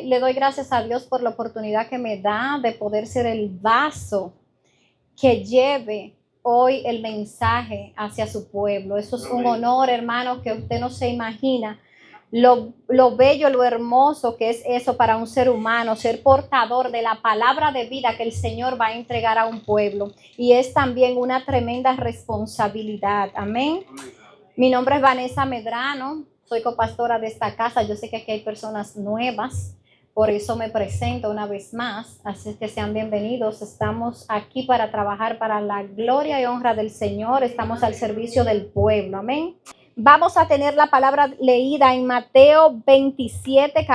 le doy gracias a Dios por la oportunidad que me da de poder ser el vaso que lleve hoy el mensaje hacia su pueblo. Eso es un honor, hermano, que usted no se imagina lo bello, lo hermoso que es eso para un ser humano, ser portador de la palabra de vida que el Señor va a entregar a un pueblo. Y es también una tremenda responsabilidad. Amén. Mi nombre es Vanessa Medrano, soy copastora de esta casa. Yo sé que aquí hay personas nuevas, por eso me presento una vez más. Así que sean bienvenidos. Estamos aquí para trabajar para la gloria y honra del Señor. Estamos al servicio del pueblo. Amén. Vamos a tener la palabra leída en Mateo 27,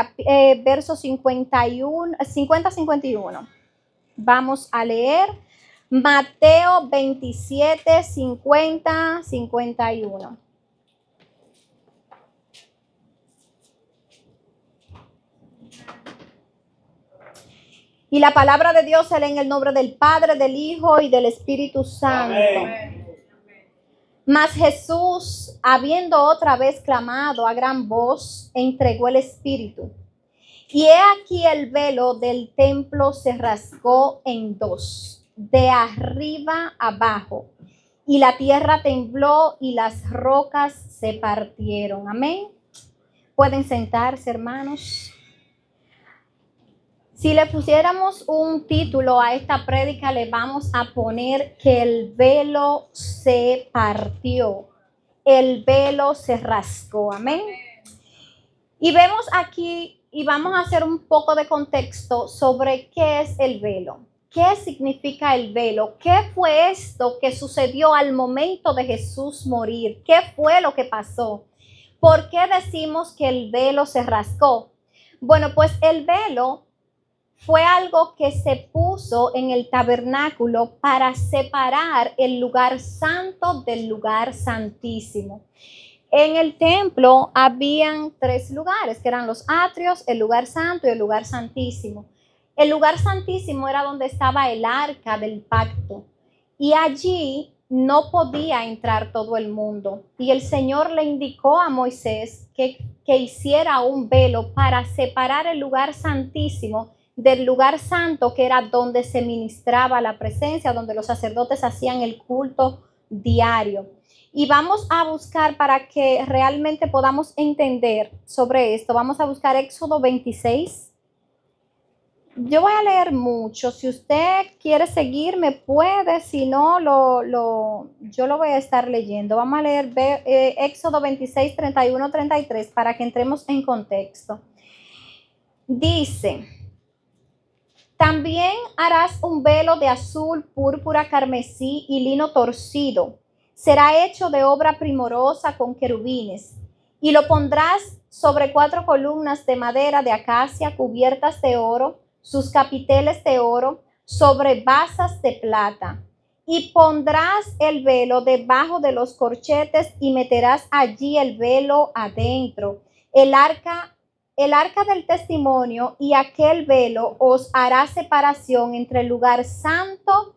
versos 50-51. Vamos a leer Mateo 27, 50-51. Y la palabra de Dios se lee en el nombre del Padre, del Hijo y del Espíritu Santo. Amén. Mas Jesús, habiendo otra vez clamado a gran voz, entregó el Espíritu. Y he aquí el velo del templo se rasgó en dos, de arriba abajo, y la tierra tembló y las rocas se partieron. Amén. Pueden sentarse, hermanos. Si le pusiéramos un título a esta prédica, le vamos a poner que el velo se partió, el velo se rasgó. Amén. Y vemos aquí, y vamos a hacer un poco de contexto sobre qué es el velo, qué significa el velo, qué fue esto que sucedió al momento de Jesús morir, qué fue lo que pasó, por qué decimos que el velo se rasgó. Bueno, pues el velo fue algo que se puso en el tabernáculo para separar el lugar santo del lugar santísimo. En el templo habían tres lugares, que eran los atrios, el lugar santo y el lugar santísimo. El lugar santísimo era donde estaba el arca del pacto, y allí no podía entrar todo el mundo. Y el Señor le indicó a Moisés que hiciera un velo para separar el lugar santísimo del lugar santo, que era donde se ministraba la presencia, donde los sacerdotes hacían el culto diario. Y vamos a buscar, para que realmente podamos entender sobre esto, vamos a buscar Éxodo 26. Yo voy a leer mucho. Si usted quiere seguirme, puede. Si no, yo lo voy a estar leyendo. Vamos a leer Éxodo 26, 31, 33, para que entremos en contexto. Dice: también harás un velo de azul, púrpura, carmesí y lino torcido. Será hecho de obra primorosa con querubines. Y lo pondrás sobre 4 columnas de madera de acacia cubiertas de oro, sus capiteles de oro, sobre basas de plata. Y pondrás el velo debajo de los corchetes y meterás allí el velo adentro. El arca del testimonio y aquel velo os hará separación entre el lugar santo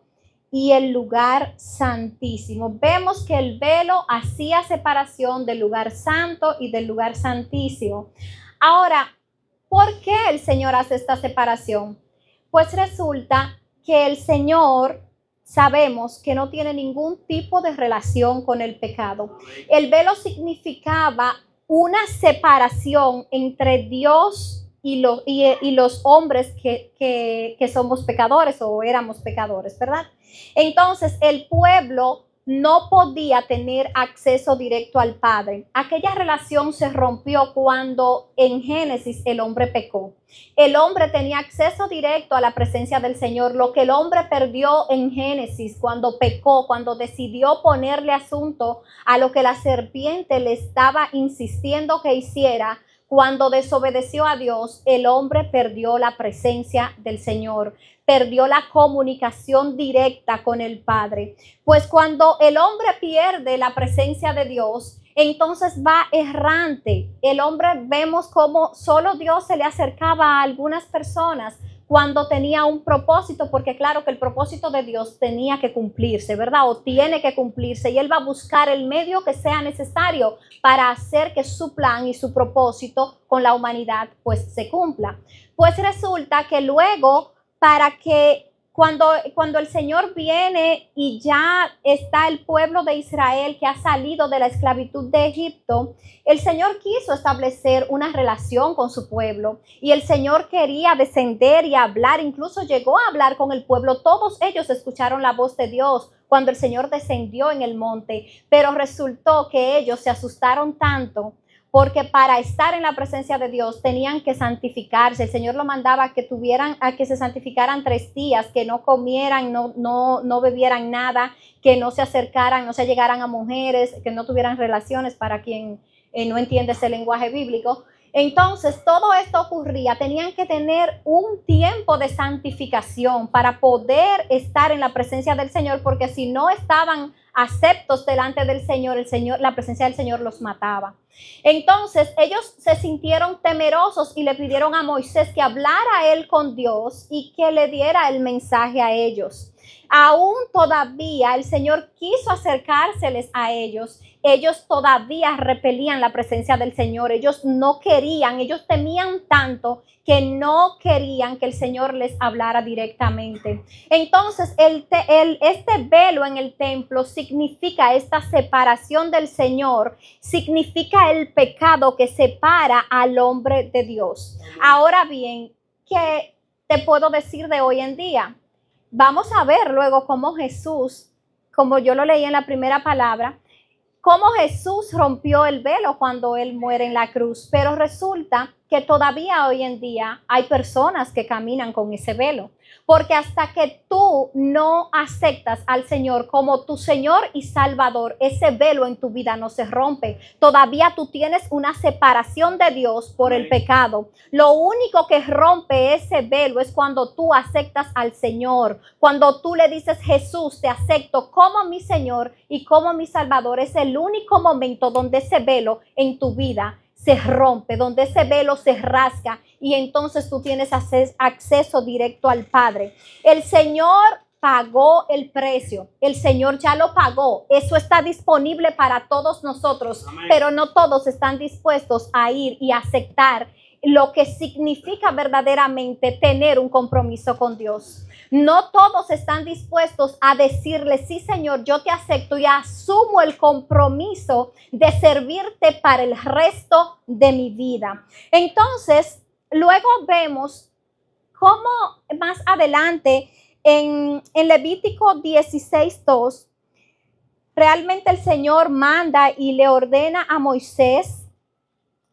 y el lugar santísimo. Vemos que el velo hacía separación del lugar santo y del lugar santísimo. Ahora, ¿por qué el Señor hace esta separación? Pues resulta que el Señor, sabemos que no tiene ningún tipo de relación con el pecado. El velo significaba una separación entre Dios y los hombres que somos pecadores o éramos pecadores, ¿verdad? Entonces el pueblo no podía tener acceso directo al Padre. Aquella relación se rompió cuando en Génesis el hombre pecó. El hombre tenía acceso directo a la presencia del Señor. Lo que el hombre perdió en Génesis cuando pecó, cuando decidió ponerle asunto a lo que la serpiente le estaba insistiendo que hiciera, cuando desobedeció a Dios, el hombre perdió la presencia del Señor, perdió la comunicación directa con el Padre. Pues cuando el hombre pierde la presencia de Dios, entonces va errante. El hombre, vemos cómo solo Dios se le acercaba a algunas personas cuando tenía un propósito, porque claro que el propósito de Dios tenía que cumplirse, ¿verdad? O tiene que cumplirse, y Él va a buscar el medio que sea necesario para hacer que su plan y su propósito con la humanidad pues se cumpla. Pues resulta que luego, para que cuando el Señor viene y ya está el pueblo de Israel que ha salido de la esclavitud de Egipto, el Señor quiso establecer una relación con su pueblo, y el Señor quería descender y hablar, incluso llegó a hablar con el pueblo. Todos ellos escucharon la voz de Dios cuando el Señor descendió en el monte, pero resultó que ellos se asustaron tanto, porque para estar en la presencia de Dios tenían que santificarse. El Señor lo mandaba a que se santificaran 3 días, que no comieran, no bebieran nada, que no se acercaran, no se llegaran a mujeres, que no tuvieran relaciones, para quien no entiende ese lenguaje bíblico. Entonces, todo esto ocurría, tenían que tener un tiempo de santificación para poder estar en la presencia del Señor, porque si no estaban aceptos delante del Señor, la presencia del Señor los mataba. Entonces, ellos se sintieron temerosos y le pidieron a Moisés que hablara él con Dios y que le diera el mensaje a ellos. Aún todavía el Señor quiso acercárseles a ellos. Ellos todavía repelían la presencia del Señor. Ellos no querían, ellos temían tanto que no querían que el Señor les hablara directamente. Entonces, este velo en el templo significa esta separación del Señor, significa el pecado que separa al hombre de Dios. Ahora bien, ¿qué te puedo decir de hoy en día? Vamos a ver luego cómo Jesús, como yo lo leí en la primera palabra, cómo Jesús rompió el velo cuando Él muere en la cruz. Pero resulta que todavía hoy en día hay personas que caminan con ese velo. Porque hasta que tú no aceptas al Señor como tu Señor y Salvador, ese velo en tu vida no se rompe. Todavía tú tienes una separación de Dios por el pecado. Lo único que rompe ese velo es cuando tú aceptas al Señor. Cuando tú le dices: Jesús, te acepto como mi Señor y como mi Salvador. Es el único momento donde ese velo en tu vida se rompe, donde ese velo se rasga, y entonces tú tienes acceso directo al Padre. El Señor pagó el precio, el Señor ya lo pagó, eso está disponible para todos nosotros. Amén. Pero no todos están dispuestos a ir y aceptar lo que significa verdaderamente tener un compromiso con Dios. No todos están dispuestos a decirle: sí, Señor, yo te acepto y asumo el compromiso de servirte para el resto de mi vida. Entonces, luego vemos cómo más adelante en Levítico 16:2, realmente el Señor manda y le ordena a Moisés.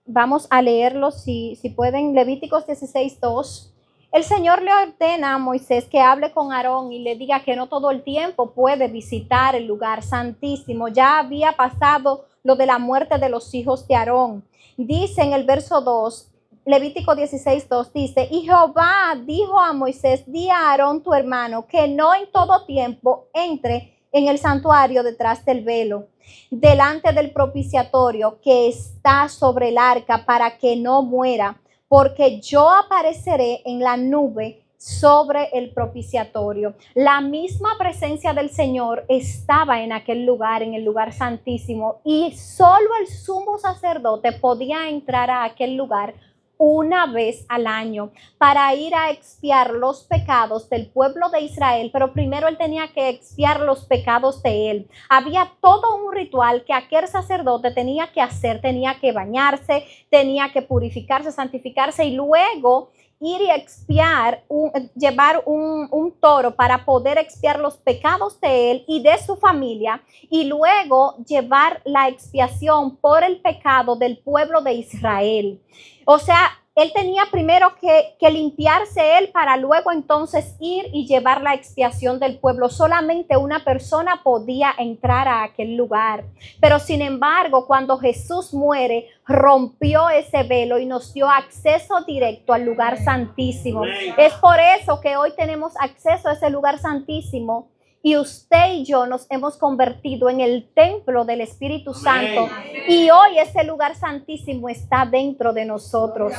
Vamos a leerlo si pueden, Levíticos 16:2. El Señor le ordena a Moisés que hable con Aarón y le diga que no todo el tiempo puede visitar el lugar santísimo. Ya había pasado lo de la muerte de los hijos de Aarón. Dice en el verso 2, Levítico 16:2, dice: y Jehová dijo a Moisés: di a Aarón tu hermano que no en todo tiempo entre en el santuario detrás del velo, delante del propiciatorio que está sobre el arca, para que no muera, porque yo apareceré en la nube sobre el propiciatorio. La misma presencia del Señor estaba en aquel lugar, en el lugar santísimo, y solo el sumo sacerdote podía entrar a aquel lugar una vez al año para ir a expiar los pecados del pueblo de Israel. Pero primero él tenía que expiar los pecados de él. Había todo un ritual que aquel sacerdote tenía que hacer. Tenía que bañarse, tenía que purificarse, santificarse, y luego ir y expiar, llevar un toro para poder expiar los pecados de él y de su familia, y luego llevar la expiación por el pecado del pueblo de Israel. O sea, él tenía primero que limpiarse él para luego entonces ir y llevar la expiación del pueblo. Solamente una persona podía entrar a aquel lugar. Pero sin embargo, cuando Jesús muere, rompió ese velo y nos dio acceso directo al lugar santísimo. Es por eso que hoy tenemos acceso a ese lugar santísimo, Y usted y yo nos hemos convertido en el templo del Espíritu Santo. Y hoy ese lugar santísimo está dentro de nosotros.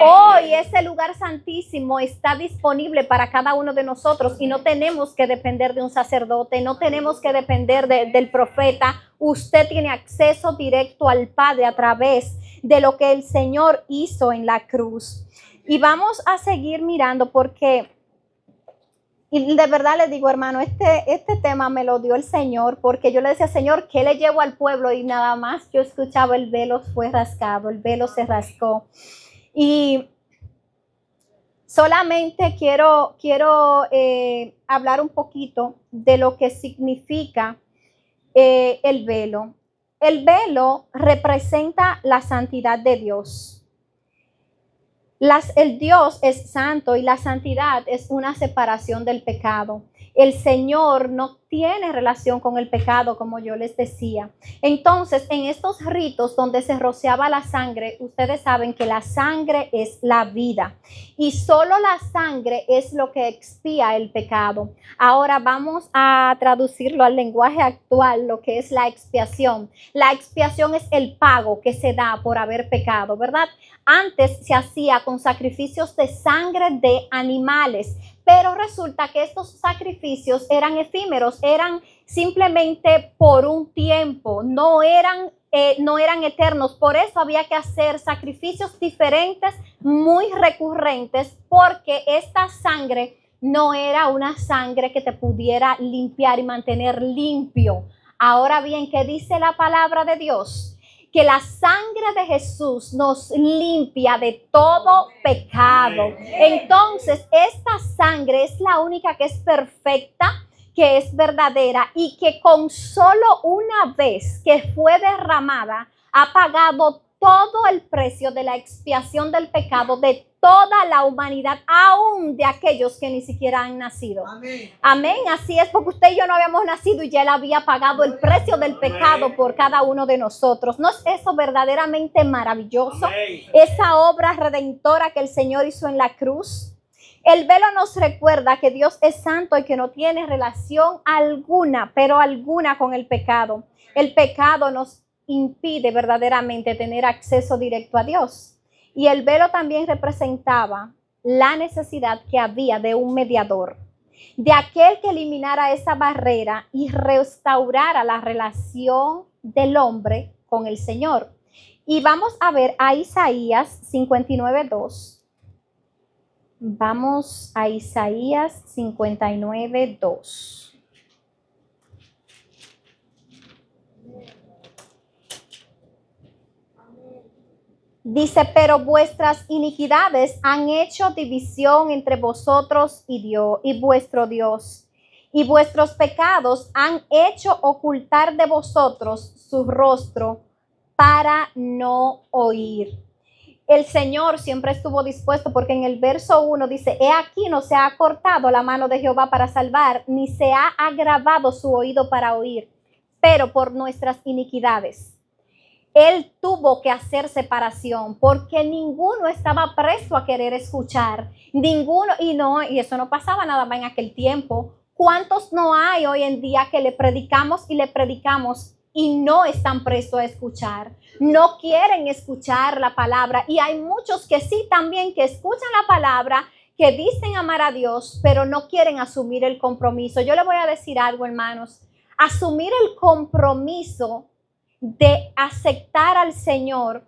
Hoy ese lugar santísimo está disponible para cada uno de nosotros. Y no tenemos que depender de un sacerdote, no tenemos que depender del profeta. Usted tiene acceso directo al Padre a través de lo que el Señor hizo en la cruz. Y vamos a seguir mirando porque... Y de verdad les digo, hermano, este tema me lo dio el Señor, porque yo le decía, Señor, ¿qué le llevo al pueblo? Y nada más yo escuchaba, el velo fue rasgado, el velo se rasgó. Y solamente quiero hablar un poquito de lo que significa el velo. El velo representa la santidad de Dios. El Dios es santo y la santidad es una separación del pecado. El Señor no tiene relación con el pecado, como yo les decía. Entonces, en estos ritos donde se rociaba la sangre, ustedes saben que la sangre es la vida y solo la sangre es lo que expía el pecado. Ahora vamos a traducirlo al lenguaje actual, lo que es la expiación. La expiación es el pago que se da por haber pecado, ¿verdad? Antes se hacía con sacrificios de sangre de animales, pero resulta que estos sacrificios eran efímeros, eran simplemente por un tiempo, no eran eternos. Por eso había que hacer sacrificios diferentes, muy recurrentes, porque esta sangre no era una sangre que te pudiera limpiar y mantener limpio. Ahora bien, ¿qué dice la palabra de Dios? Que la sangre de Jesús nos limpia de todo pecado. Entonces, esta sangre es la única que es perfecta, que es verdadera y que con solo una vez que fue derramada ha pagado todo el precio de la expiación del pecado de toda la humanidad, aún de aquellos que ni siquiera han nacido. Amén. Amén. Así es, porque usted y yo no habíamos nacido y ya él había pagado el precio del pecado por cada uno de nosotros. ¿No es eso verdaderamente maravilloso? Amén. Esa obra redentora que el Señor hizo en la cruz. El velo nos recuerda que Dios es santo y que no tiene relación alguna, pero alguna, con el pecado. El pecado nos impide verdaderamente tener acceso directo a Dios. Y el velo también representaba la necesidad que había de un mediador, de aquel que eliminara esa barrera y restaurara la relación del hombre con el Señor. Y vamos a ver a Isaías 59:2. Vamos a Isaías 59:2. Dice, pero vuestras iniquidades han hecho división entre vosotros y vuestro Dios, y vuestros pecados han hecho ocultar de vosotros su rostro para no oír. El Señor siempre estuvo dispuesto, porque en el verso 1 dice, he aquí no se ha cortado la mano de Jehová para salvar, ni se ha agravado su oído para oír, pero por nuestras iniquidades Él tuvo que hacer separación, porque ninguno estaba presto a querer escuchar. Ninguno, y eso no pasaba nada más en aquel tiempo. ¿Cuántos no hay hoy en día que le predicamos y no están prestos a escuchar? No quieren escuchar la palabra. Y hay muchos que sí también, que escuchan la palabra, que dicen amar a Dios, pero no quieren asumir el compromiso. Yo le voy a decir algo, hermanos. Asumir el compromiso de aceptar al Señor,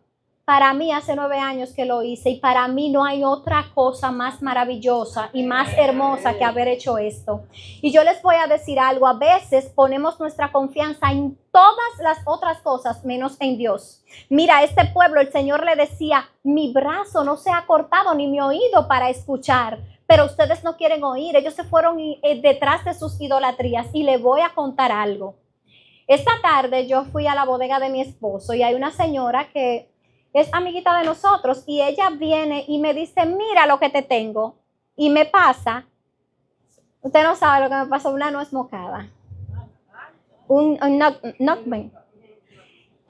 para mí hace 9 años que lo hice, y para mí no hay otra cosa más maravillosa y más hermosa que haber hecho esto. Y yo les voy a decir algo, a veces ponemos nuestra confianza en todas las otras cosas menos en Dios. Mira, a este pueblo el Señor le decía, mi brazo no se ha cortado ni mi oído para escuchar, pero ustedes no quieren oír. Ellos se fueron detrás de sus idolatrías. Y le voy a contar algo. Esta tarde yo fui a la bodega de mi esposo y hay una señora que es amiguita de nosotros y ella viene y me dice, mira lo que te tengo. Y me pasa, usted no sabe lo que me pasó, una nuez moscada. Un nutmeg.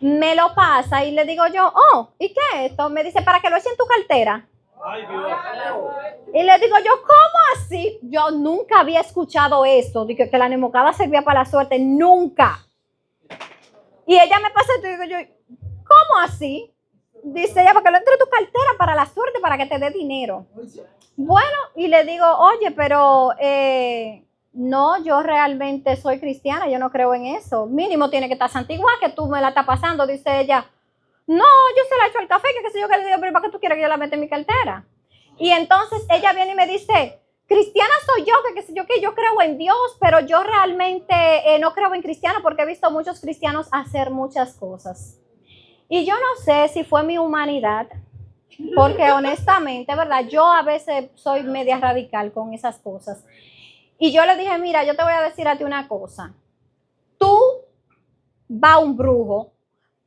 Me lo pasa y le digo yo, oh, ¿y qué es esto? Me dice, para que lo eche en tu cartera. Ay, Dios. Y le digo yo, ¿cómo así? Yo nunca había escuchado eso, de que la nemocada servía para la suerte, nunca. Y ella me pasa y digo yo, ¿cómo así? Dice ella, porque lo entre tu cartera para la suerte, para que te dé dinero. Bueno, y le digo, oye, pero no, yo realmente soy cristiana, yo no creo en eso. Mínimo tiene que estar santigua, que tú me la estás pasando, dice ella. No, yo se la he hecho al café, que qué sé yo, que le digo, pero ¿para qué tú quieres que yo la meta en mi cartera? Y entonces ella viene y me dice, cristiana soy yo, que qué sé yo, que yo creo en Dios, pero yo realmente no creo en cristiano porque he visto muchos cristianos hacer muchas cosas. Y yo no sé si fue mi humanidad, porque honestamente, ¿verdad? Yo a veces soy media radical con esas cosas. Y yo le dije, mira, yo te voy a decir a ti una cosa. Tú vas a un brujo,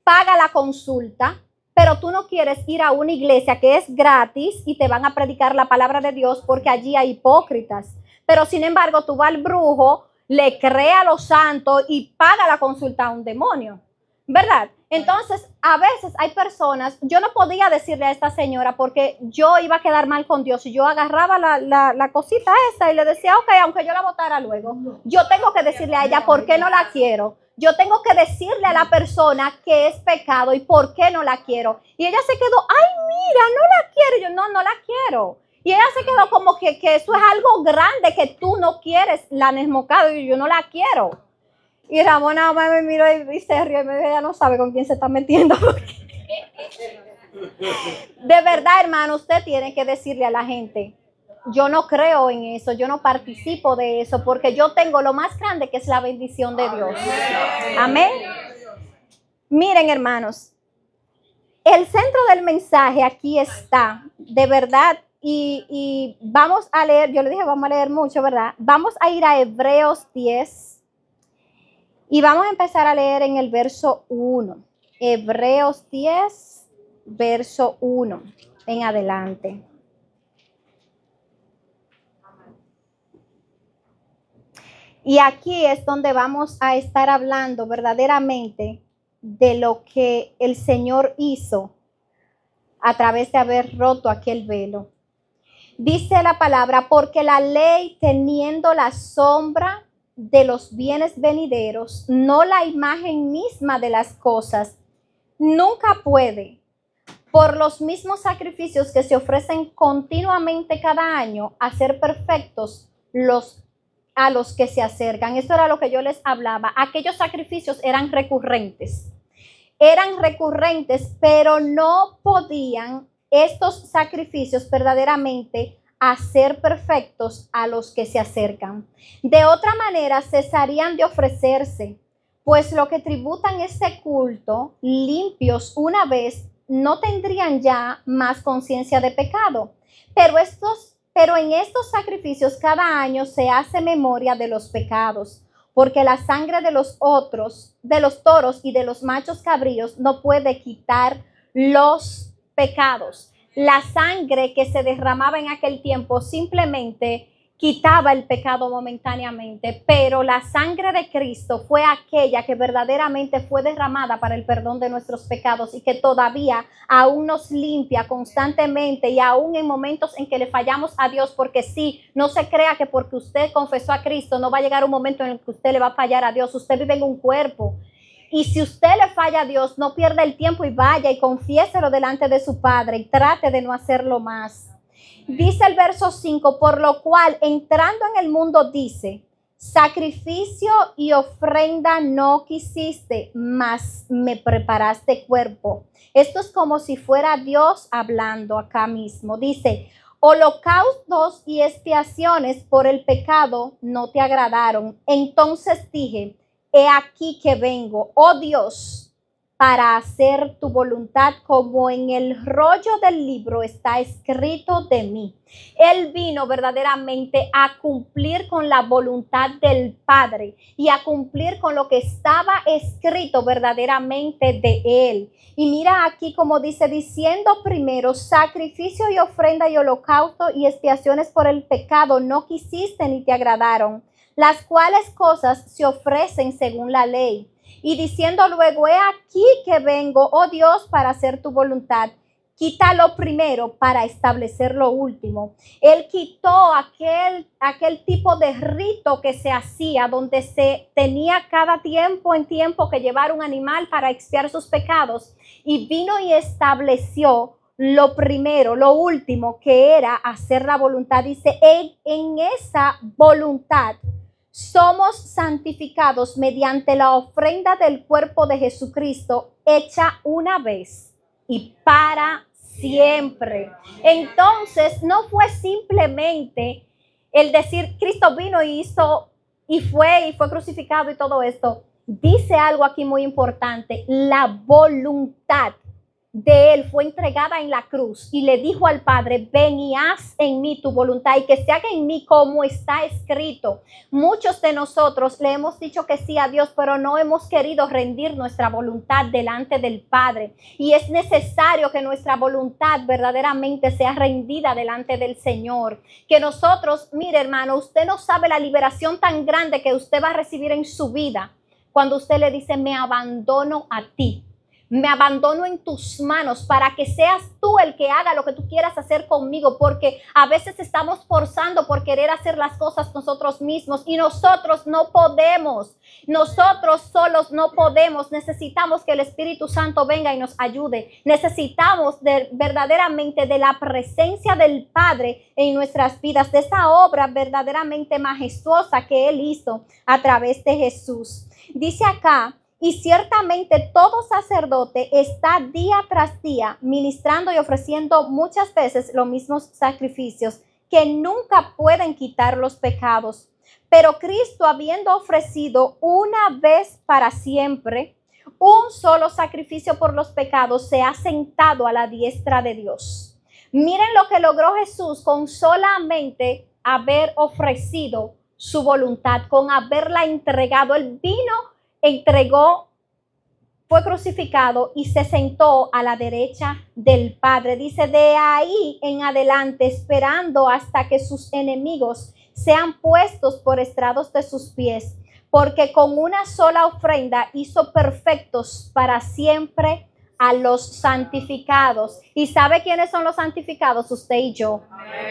paga la consulta, pero tú no quieres ir a una iglesia que es gratis y te van a predicar la palabra de Dios porque allí hay hipócritas. Pero sin embargo, tú vas al brujo, le cree a los santos y paga la consulta a un demonio, ¿verdad? Entonces, a veces hay personas, yo no podía decirle a esta señora porque yo iba a quedar mal con Dios y yo agarraba la cosita esa y le decía, ok, aunque yo la votara luego, yo tengo que decirle a ella por qué no la quiero. Yo tengo que decirle a la persona que es pecado y por qué no la quiero. Y ella se quedó, ay, mira, no la quiero. Y yo, no la quiero. Y ella se quedó como que eso es algo grande que tú no quieres, la nesmocada. Y yo no la quiero. Y Ramona me miró y se rió y me dijo, ella no sabe con quién se está metiendo. De verdad, hermano, usted tiene que decirle a la gente, yo no creo en eso, yo no participo de eso, porque yo tengo lo más grande que es la bendición de Dios. Amén. Miren, hermanos, el centro del mensaje aquí está, de verdad, y vamos a leer, yo le dije, vamos a leer mucho, ¿verdad? Vamos a ir a Hebreos 10 y vamos a empezar a leer en el verso 1. Hebreos 10, verso 1 en adelante. Y aquí es donde vamos a estar hablando verdaderamente de lo que el Señor hizo a través de haber roto aquel velo. Dice la palabra, porque la ley teniendo la sombra de los bienes venideros, no la imagen misma de las cosas, nunca puede, por los mismos sacrificios que se ofrecen continuamente cada año, hacer perfectos a los que se acercan. Esto era lo que yo les hablaba. Aquellos sacrificios eran recurrentes, pero no podían estos sacrificios verdaderamente hacer perfectos a los que se acercan. De otra manera, cesarían de ofrecerse, pues lo que tributan este culto, limpios una vez, no tendrían ya más conciencia de pecado. Pero en estos sacrificios cada año se hace memoria de los pecados, porque la sangre de los toros y de los machos cabríos no puede quitar los pecados. La sangre que se derramaba en aquel tiempo simplemente quitaba el pecado momentáneamente, pero la sangre de Cristo fue aquella que verdaderamente fue derramada para el perdón de nuestros pecados y que todavía aún nos limpia constantemente y aún en momentos en que le fallamos a Dios, porque sí, no se crea que porque usted confesó a Cristo no va a llegar un momento en el que usted le va a fallar a Dios. Usted vive en un cuerpo. Y si usted le falla a Dios, no pierda el tiempo y vaya y confiéselo delante de su Padre y trate de no hacerlo más. Dice el verso 5, por lo cual entrando en el mundo dice, sacrificio y ofrenda no quisiste, mas me preparaste cuerpo. Esto es como si fuera Dios hablando acá mismo. Dice, holocaustos y expiaciones por el pecado no te agradaron. Entonces dije, he aquí que vengo, oh Dios, para hacer tu voluntad, como en el rollo del libro está escrito de mí. Él vino verdaderamente a cumplir con la voluntad del Padre y a cumplir con lo que estaba escrito verdaderamente de él. Y mira aquí como dice, diciendo primero, sacrificio y ofrenda y holocausto y expiaciones por el pecado no quisiste ni te agradaron, las cuales cosas se ofrecen según la ley. Y diciendo luego, he aquí que vengo, oh Dios, para hacer tu voluntad. quita lo primero para establecer lo último. Él quitó aquel tipo de rito que se hacía, donde se tenía cada tiempo en tiempo que llevar un animal para expiar sus pecados, y vino y estableció lo primero, lo último, que era hacer la voluntad. Dice, en esa voluntad somos santificados mediante la ofrenda del cuerpo de Jesucristo, hecha una vez y para siempre. Entonces, no fue simplemente el decir, Cristo vino y hizo, y fue crucificado y todo esto. Dice algo aquí muy importante: la voluntad de él fue entregada en la cruz, y le dijo al Padre, ven y haz en mí tu voluntad, y que se haga en mí como está escrito. Muchos de nosotros le hemos dicho que sí a Dios, pero no hemos querido rendir nuestra voluntad delante del Padre, y es necesario que nuestra voluntad verdaderamente sea rendida delante del Señor. Que nosotros, mire hermano, usted no sabe la liberación tan grande que usted va a recibir en su vida cuando usted le dice, me abandono a ti. Me abandono en tus manos para que seas tú el que haga lo que tú quieras hacer conmigo, porque a veces estamos forzando por querer hacer las cosas nosotros mismos, y nosotros no podemos. Nosotros solos no podemos. Necesitamos que el Espíritu Santo venga y nos ayude. Necesitamos verdaderamente de la presencia del Padre en nuestras vidas, de esa obra verdaderamente majestuosa que Él hizo a través de Jesús. Dice acá, y ciertamente todo sacerdote está día tras día ministrando y ofreciendo muchas veces los mismos sacrificios que nunca pueden quitar los pecados. Pero Cristo, habiendo ofrecido una vez para siempre un solo sacrificio por los pecados, se ha sentado a la diestra de Dios. Miren lo que logró Jesús con solamente haber ofrecido su voluntad, con haberla entregado. Él vino, entregó, fue crucificado y se sentó a la derecha del Padre. Dice, de ahí en adelante, esperando hasta que sus enemigos sean puestos por estrados de sus pies, porque con una sola ofrenda hizo perfectos para siempre a los santificados. ¿Y sabe quiénes son los santificados? Usted y yo.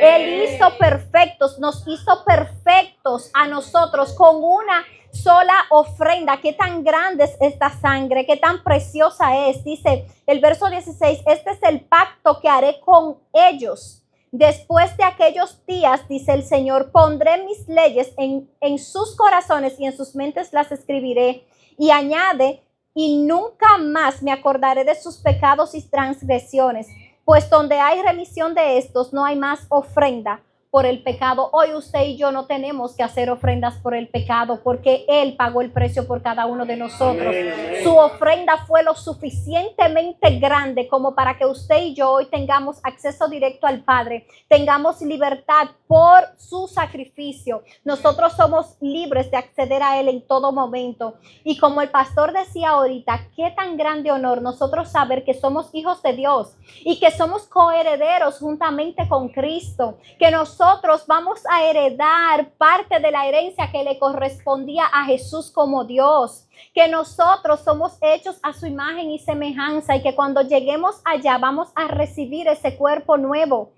Él hizo perfectos, nos hizo perfectos a nosotros con una sola ofrenda. Qué tan grande es esta sangre, qué tan preciosa es. Dice el verso 16, este es el pacto que haré con ellos. Después de aquellos días, dice el Señor, pondré mis leyes en sus corazones y en sus mentes las escribiré. Y añade, y nunca más me acordaré de sus pecados y transgresiones, pues donde hay remisión de estos, no hay más ofrenda por el pecado. Hoy usted y yo no tenemos que hacer ofrendas por el pecado, porque Él pagó el precio por cada uno de nosotros. Su ofrenda fue lo suficientemente grande como para que usted y yo hoy tengamos acceso directo al Padre, tengamos libertad por su sacrificio. Nosotros somos libres de acceder a Él en todo momento. Y como el pastor decía ahorita, qué tan grande honor nosotros saber que somos hijos de Dios y que somos coherederos juntamente con Cristo, que nosotros vamos a heredar parte de la herencia que le correspondía a Jesús como Dios, que nosotros somos hechos a su imagen y semejanza, y que cuando lleguemos allá vamos a recibir ese cuerpo nuevo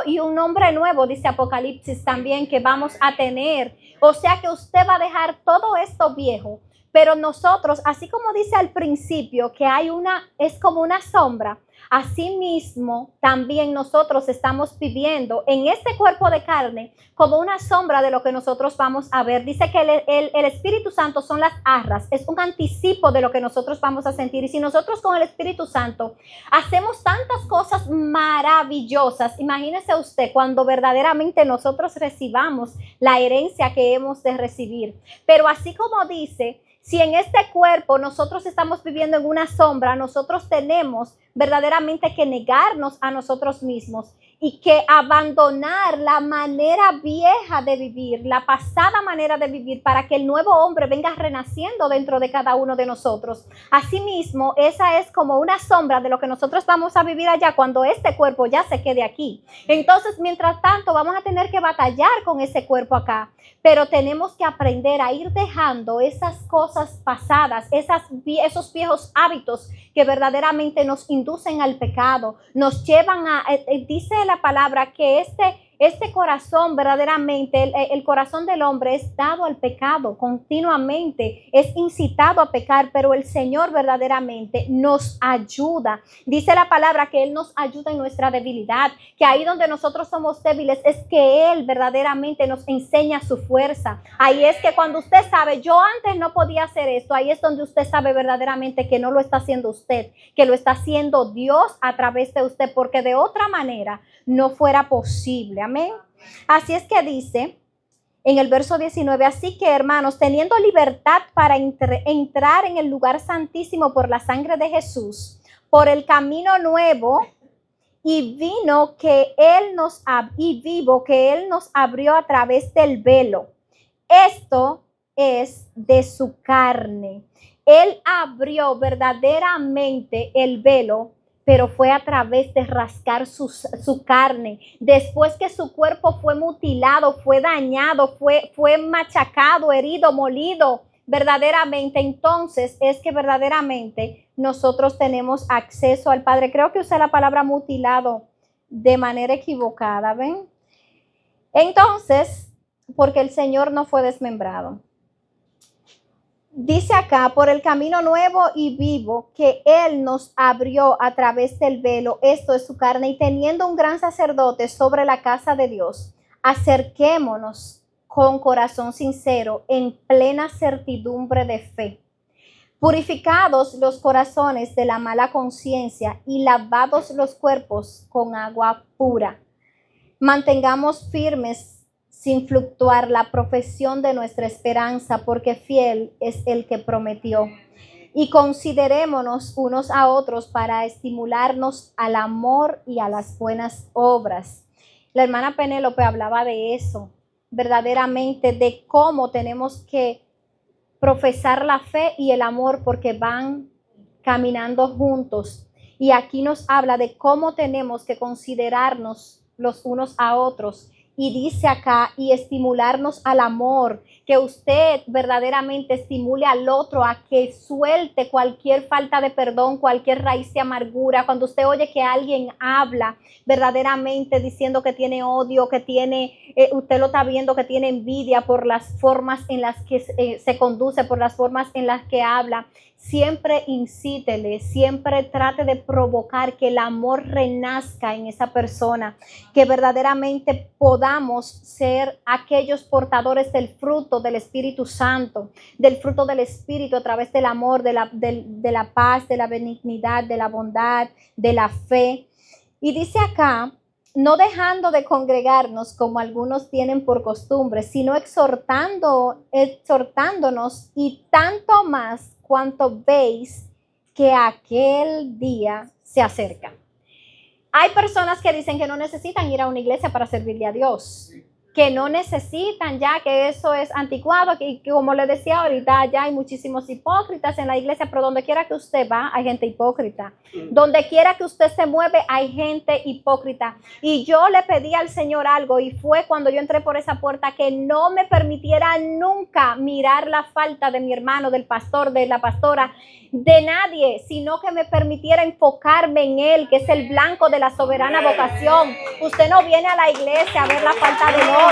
y un nombre nuevo, dice Apocalipsis también, que vamos a tener. O sea que usted va a dejar todo esto viejo, pero nosotros, así como dice al principio que es como una sombra, asimismo, también nosotros estamos viviendo en este cuerpo de carne como una sombra de lo que nosotros vamos a ver. Dice que el Espíritu Santo son las arras, es un anticipo de lo que nosotros vamos a sentir. Y si nosotros con el Espíritu Santo hacemos tantas cosas maravillosas, imagínese usted cuando verdaderamente nosotros recibamos la herencia que hemos de recibir. Pero así como dice, si en este cuerpo nosotros estamos viviendo en una sombra, nosotros tenemos verdaderamente que negarnos a nosotros mismos y que abandonar la manera vieja de vivir, la pasada manera de vivir, para que el nuevo hombre venga renaciendo dentro de cada uno de nosotros. Asimismo, esa es como una sombra de lo que nosotros vamos a vivir allá cuando este cuerpo ya se quede aquí. Entonces, mientras tanto, vamos a tener que batallar con ese cuerpo acá, pero tenemos que aprender a ir dejando esas cosas pasadas, esos viejos hábitos que verdaderamente nos inducen al pecado, nos llevan dice la palabra que este corazón verdaderamente, el corazón del hombre es dado al pecado continuamente, es incitado a pecar, pero el Señor verdaderamente nos ayuda. Dice la palabra que Él nos ayuda en nuestra debilidad, que ahí donde nosotros somos débiles es que Él verdaderamente nos enseña su fuerza. Ahí es que cuando usted sabe, yo antes no podía hacer esto, ahí es donde usted sabe verdaderamente que no lo está haciendo usted, que lo está haciendo Dios a través de usted, porque de otra manera no fuera posible. Amén. Así es que dice en el verso 19, así que hermanos, teniendo libertad para entrar en el lugar santísimo por la sangre de Jesús, por el camino nuevo y vivo que Él nos abrió a través del velo. Esto es de su carne. Él abrió verdaderamente el velo, pero fue a través de rascar su carne. Después que su cuerpo fue mutilado, fue dañado, fue machacado, herido, molido, verdaderamente, entonces es que verdaderamente nosotros tenemos acceso al Padre. Creo que usé la palabra mutilado de manera equivocada, ¿ven? Entonces, porque el Señor no fue desmembrado. Dice acá, por el camino nuevo y vivo que Él nos abrió a través del velo, esto es su carne, y teniendo un gran sacerdote sobre la casa de Dios, acerquémonos con corazón sincero, en plena certidumbre de fe, purificados los corazones de la mala conciencia y lavados los cuerpos con agua pura. Mantengamos firmes sin fluctuar la profesión de nuestra esperanza, porque fiel es el que prometió. Y considerémonos unos a otros para estimularnos al amor y a las buenas obras. La hermana Penélope hablaba de eso, verdaderamente, de cómo tenemos que profesar la fe y el amor, porque van caminando juntos. Y aquí nos habla de cómo tenemos que considerarnos los unos a otros. Y dice acá, y estimularnos al amor, que usted verdaderamente estimule al otro a que suelte cualquier falta de perdón, cualquier raíz de amargura. Cuando usted oye que alguien habla verdaderamente diciendo que tiene odio, que tiene, usted lo está viendo, que tiene envidia por las formas en las que se conduce, por las formas en las que habla, siempre incítele, siempre trate de provocar que el amor renazca en esa persona, que verdaderamente podamos ser aquellos portadores del fruto del Espíritu Santo, del fruto del Espíritu a través del amor, de la paz, de la benignidad, de la bondad, de la fe. Y dice acá, no dejando de congregarnos como algunos tienen por costumbre, sino exhortándonos, y tanto más cuanto veis que aquel día se acerca. Hay personas que dicen que no necesitan ir a una iglesia para servirle a Dios, que no necesitan ya, que eso es anticuado, que como les decía ahorita, ya hay muchísimos hipócritas en la iglesia, pero donde quiera que usted va, hay gente hipócrita. Donde quiera que usted se mueve, hay gente hipócrita. Y yo le pedí al Señor algo, y fue cuando yo entré por esa puerta, que no me permitiera nunca mirar la falta de mi hermano, del pastor, de la pastora, de nadie, sino que me permitiera enfocarme en Él, que es el blanco de la soberana vocación. Usted no viene a la iglesia a ver la falta del otro.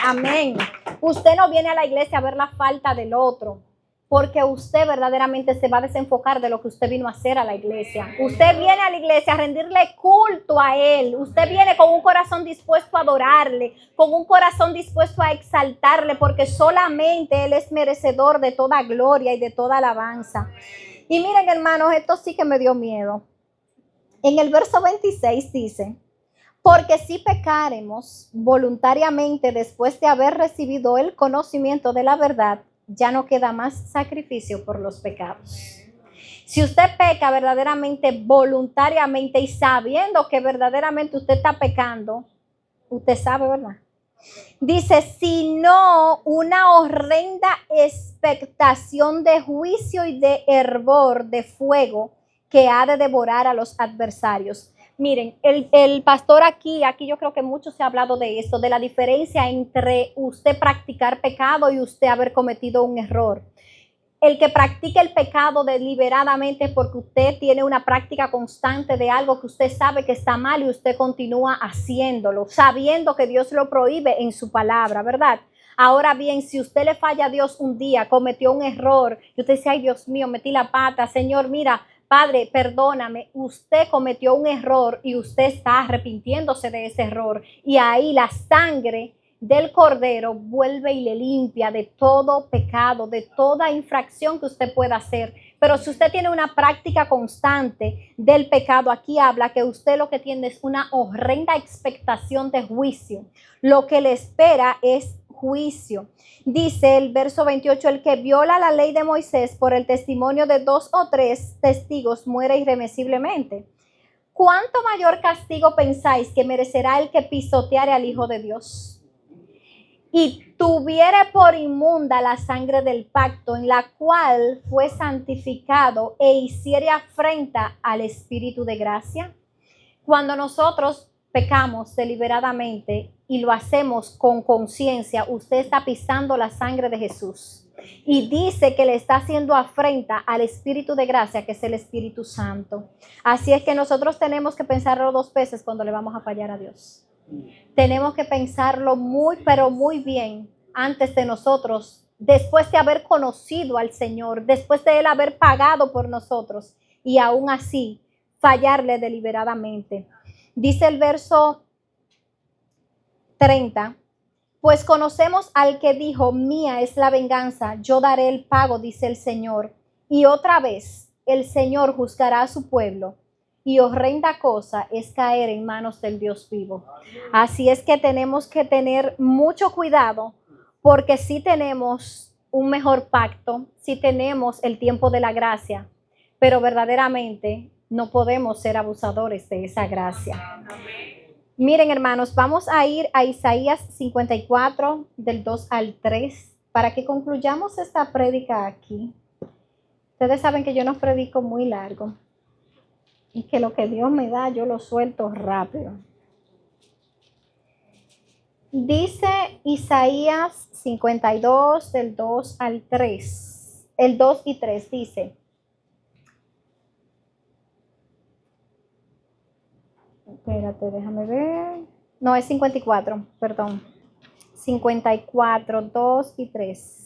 Amén. Usted no viene a la iglesia a ver la falta del otro, porque usted verdaderamente se va a desenfocar de lo que usted vino a hacer a la iglesia. Usted viene a la iglesia a rendirle culto a Él. Usted viene con un corazón dispuesto a adorarle, con un corazón dispuesto a exaltarle, porque solamente Él es merecedor de toda gloria y de toda alabanza. Y miren, hermanos, esto sí que me dio miedo. En el verso 26 dice, porque si pecaremos voluntariamente después de haber recibido el conocimiento de la verdad, ya no queda más sacrificio por los pecados. Si usted peca verdaderamente, voluntariamente y sabiendo que verdaderamente usted está pecando, usted sabe, ¿verdad? Dice, sino una horrenda expectación de juicio y de hervor de fuego que ha de devorar a los adversarios. Miren, el pastor aquí yo creo que mucho se ha hablado de esto, de la diferencia entre usted practicar pecado y usted haber cometido un error. El que practica el pecado deliberadamente es porque usted tiene una práctica constante de algo que usted sabe que está mal y usted continúa haciéndolo, sabiendo que Dios lo prohíbe en su palabra, ¿verdad? Ahora bien, si usted le falla a Dios un día, cometió un error, y usted dice, ay Dios mío, metí la pata, Señor, mira, Padre, perdóname, usted cometió un error y usted está arrepintiéndose de ese error. Y ahí la sangre del Cordero vuelve y le limpia de todo pecado, de toda infracción que usted pueda hacer. Pero si usted tiene una práctica constante del pecado, aquí habla que usted lo que tiene es una horrenda expectación de juicio. Lo que le espera es juicio. Dice el verso 28, el que viola la ley de Moisés por el testimonio de 2 o 3 testigos muere irremisiblemente. ¿Cuánto mayor castigo pensáis que merecerá el que pisoteare al Hijo de Dios y tuviere por inmunda la sangre del pacto en la cual fue santificado e hiciere afrenta al Espíritu de gracia? Cuando nosotros pecamos deliberadamente y lo hacemos con conciencia, usted está pisando la sangre de Jesús y dice que le está haciendo afrenta al Espíritu de gracia, que es el Espíritu Santo. Así es que nosotros tenemos que pensarlo 2 veces cuando le vamos a fallar a Dios. Tenemos que pensarlo muy, pero muy bien antes de nosotros, después de haber conocido al Señor, después de Él haber pagado por nosotros y aún así fallarle deliberadamente. Dice el verso 30, pues conocemos al que dijo, mía es la venganza, yo daré el pago, dice el Señor. Y otra vez el Señor juzgará a su pueblo. Y horrenda cosa es caer en manos del Dios vivo. Así es que tenemos que tener mucho cuidado, porque si tenemos un mejor pacto, si tenemos el tiempo de la gracia, pero verdaderamente no podemos ser abusadores de esa gracia. Miren, hermanos, vamos a ir a Isaías 54, del 2 al 3, para que concluyamos esta prédica aquí. Ustedes saben que yo no predico muy largo. Y que lo que Dios me da, yo lo suelto rápido. Dice Isaías 52, del 2 al 3. El 2 y 3 dice. Espérate, déjame ver. No, es 54, perdón. 54, 2 y 3.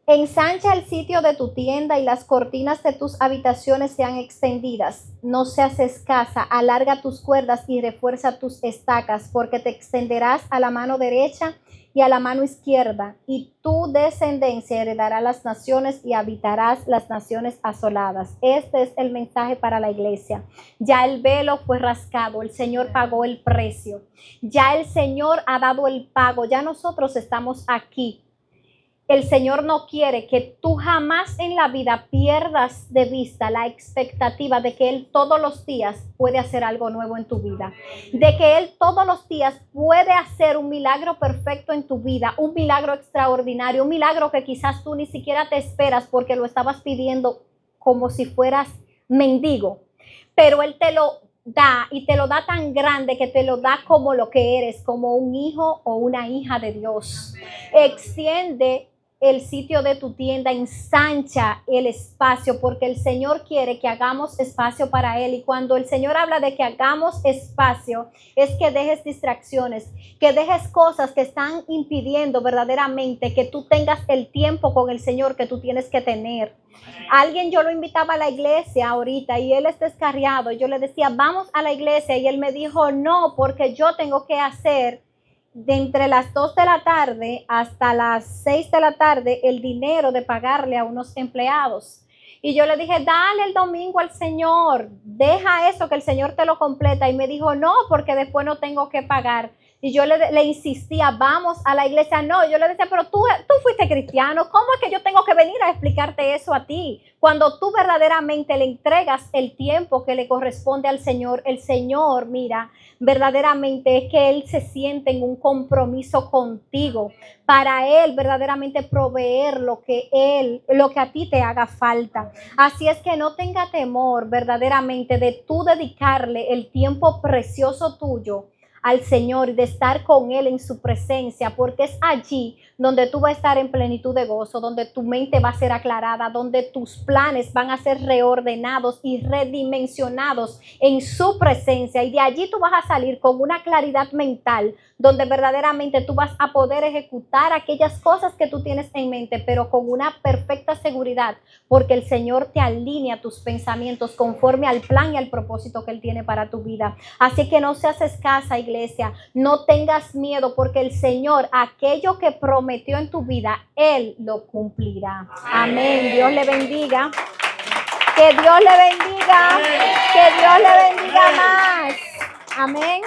Ensancha el sitio de tu tienda y las cortinas de tus habitaciones sean extendidas. No seas escasa, alarga tus cuerdas y refuerza tus estacas, porque te extenderás a la mano derecha y a la mano izquierda, y tu descendencia heredará las naciones y habitarás las naciones asoladas. Este es el mensaje para la iglesia. Ya el velo fue rasgado, el Señor pagó el precio. Ya el Señor ha dado el pago, ya nosotros estamos aquí. El Señor no quiere que tú jamás en la vida pierdas de vista la expectativa de que Él todos los días puede hacer algo nuevo en tu vida. De que Él todos los días puede hacer un milagro perfecto en tu vida, un milagro extraordinario, un milagro que quizás tú ni siquiera te esperas porque lo estabas pidiendo como si fueras mendigo. Pero Él te lo da y te lo da tan grande que te lo da como lo que eres, como un hijo o una hija de Dios. Extiende el sitio de tu tienda, ensancha el espacio, porque el Señor quiere que hagamos espacio para Él. Y cuando el Señor habla de que hagamos espacio, es que dejes distracciones, que dejes cosas que están impidiendo verdaderamente que tú tengas el tiempo con el Señor que tú tienes que tener. Alguien, yo lo invitaba a la iglesia ahorita y él está descarriado. Yo le decía, vamos a la iglesia, y él me dijo, no, porque yo tengo que hacer de entre las 2 de la tarde hasta las 6 de la tarde el dinero de pagarle a unos empleados. Y yo le dije, dale el domingo al Señor, deja eso que el Señor te lo completa. Y me dijo, no, porque después no tengo que pagar. Y yo le insistía, vamos a la iglesia. No, yo le decía, pero tú fuiste cristiano. ¿Cómo es que yo tengo que venir a explicarte eso a ti? Cuando tú verdaderamente le entregas el tiempo que le corresponde al Señor, el Señor, mira, verdaderamente es que Él se siente en un compromiso contigo para Él verdaderamente proveer lo que a ti te haga falta. Así es que no tenga temor verdaderamente de tú dedicarle el tiempo precioso tuyo al Señor y de estar con Él en su presencia, porque es allí donde tú vas a estar en plenitud de gozo, donde tu mente va a ser aclarada, donde tus planes van a ser reordenados y redimensionados en su presencia, y de allí tú vas a salir con una claridad mental, donde verdaderamente tú vas a poder ejecutar aquellas cosas que tú tienes en mente, pero con una perfecta seguridad, porque el Señor te alinea tus pensamientos conforme al plan y al propósito que Él tiene para tu vida. Así que no seas escasa, iglesia, no tengas miedo, porque el Señor, aquello que prometió en tu vida, Él lo cumplirá. Amén. Dios le bendiga. Que Dios le bendiga. Que Dios le bendiga más. Amén.